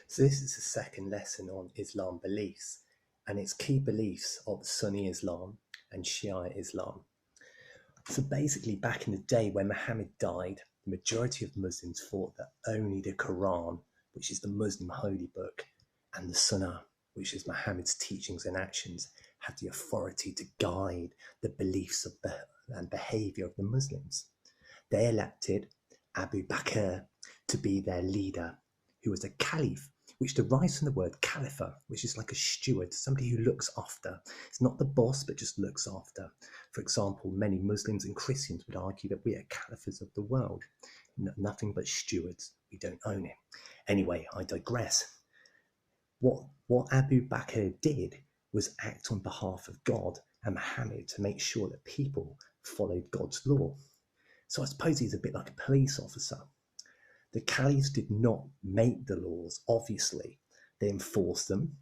So this is the second lesson on Islam beliefs and its key beliefs of Sunni Islam and Shia Islam. So basically, back in the day when Muhammad died, the majority of Muslims thought that only the Quran, which is the Muslim holy book, and the Sunnah, which is Muhammad's teachings and actions, had the authority to guide the beliefs and behavior of the Muslims. They elected Abu Bakr to be their leader, who was a caliph, which derives from the word Khalifa, which is like a steward, somebody who looks after. It's not the boss, but just looks after. For example, many Muslims and Christians would argue that we are caliphs of the world, nothing but stewards. We don't own it. Anyway, I digress. What Abu Bakr did was act on behalf of God and Muhammad to make sure that people followed God's law. So I suppose he's a bit like a police officer. The caliphs did not make the laws, obviously. They enforced them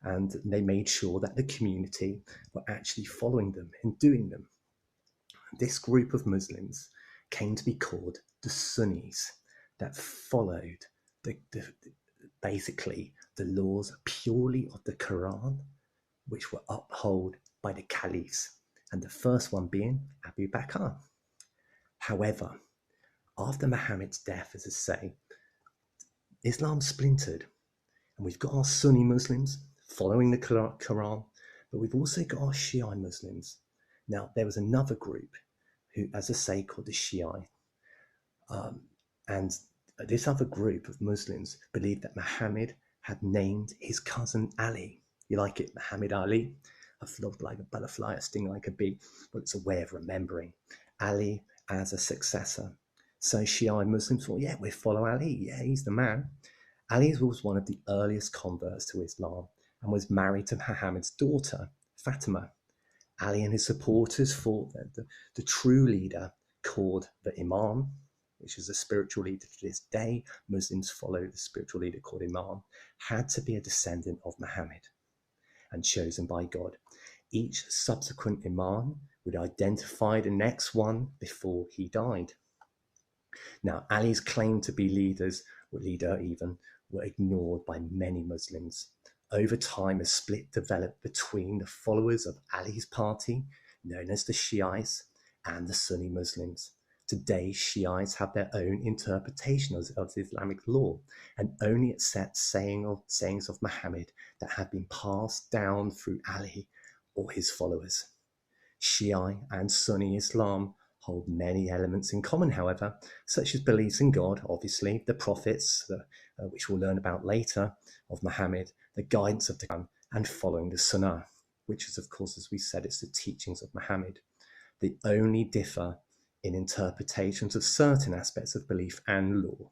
and they made sure that the community were actually following them and doing them. This group of Muslims came to be called the Sunnis, that followed basically the laws purely of the Quran, which were upheld by the caliphs, and the first one being Abu Bakr. However, after Muhammad's death, as I say, Islam splintered, and we've got our Sunni Muslims following the Quran, but we've also got our Shi'a Muslims. Now, there was another group who, as I say, called the Shi'a, and this other group of Muslims believed that Muhammad had named his cousin Ali. You like it, Muhammad Ali? A float like a butterfly, a sting like a bee. Well, it's a way of remembering Ali as a successor. So Shi'a Muslims thought, yeah, we follow Ali. Yeah, he's the man. Ali was one of the earliest converts to Islam and was married to Muhammad's daughter, Fatima. Ali and his supporters thought that the true leader, called the Imam, which is a spiritual leader to this day, Muslims follow the spiritual leader called Imam, had to be a descendant of Muhammad and chosen by God. Each subsequent Imam would identify the next one before he died. Now, Ali's claim to be leader were ignored by many Muslims. Over time, a split developed between the followers of Ali's party, known as the Shiites, and the Sunni Muslims. Today, Shiites have their own interpretation of Islamic law and only accept sayings of Muhammad that have been passed down through Ali or his followers. Shia and Sunni Islam hold many elements in common, however, such as beliefs in God, obviously, the prophets, which we'll learn about later, of Muhammad, the guidance of the Quran, and following the Sunnah, which is, of course, as we said, it's the teachings of Muhammad. They only differ in interpretations of certain aspects of belief and law,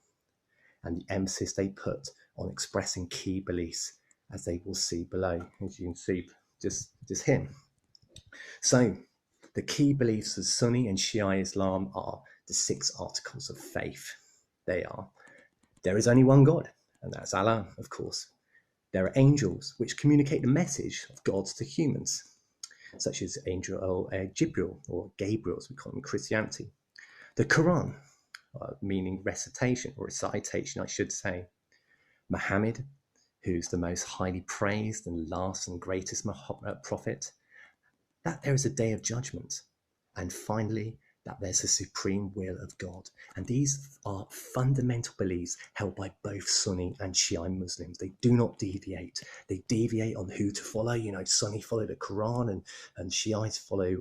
and the emphasis they put on expressing key beliefs, as they will see below, as you can see just here. So, the key beliefs of Sunni and Shia Islam are the 6 articles of faith. They are: there is only one God, and that's Allah, of course. There are angels which communicate the message of God to humans, such as Angel Jibril, or Gabriel as we call him in Christianity. The Quran, meaning recitation, or recitation I should say. Muhammad, who's the most highly praised and last and greatest prophet. That there is a day of judgment. And finally, that there's a supreme will of God. And these are fundamental beliefs held by both Sunni and Shia Muslims. They do not deviate. They deviate on who to follow. You know, Sunni follow the Quran and Shiites follow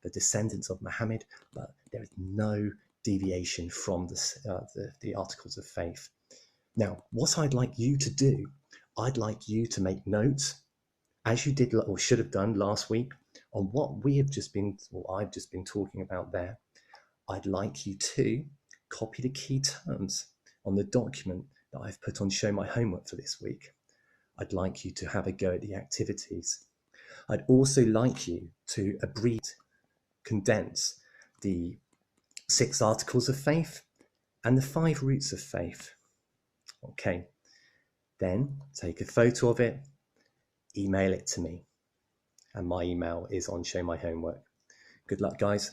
the descendants of Muhammad, but there is no deviation from the articles of faith. Now, what I'd like you to do, I'd like you to make notes, as you did or should have done last week, on what I've just been talking about there. I'd like you to copy the key terms on the document that I've put on Show My Homework for this week. I'd like you to have a go at the activities. I'd also like you to condense the 6 articles of faith and the 5 roots of faith. Okay, then take a photo of it, email it to me. And my email is on Show My Homework. Good luck, guys.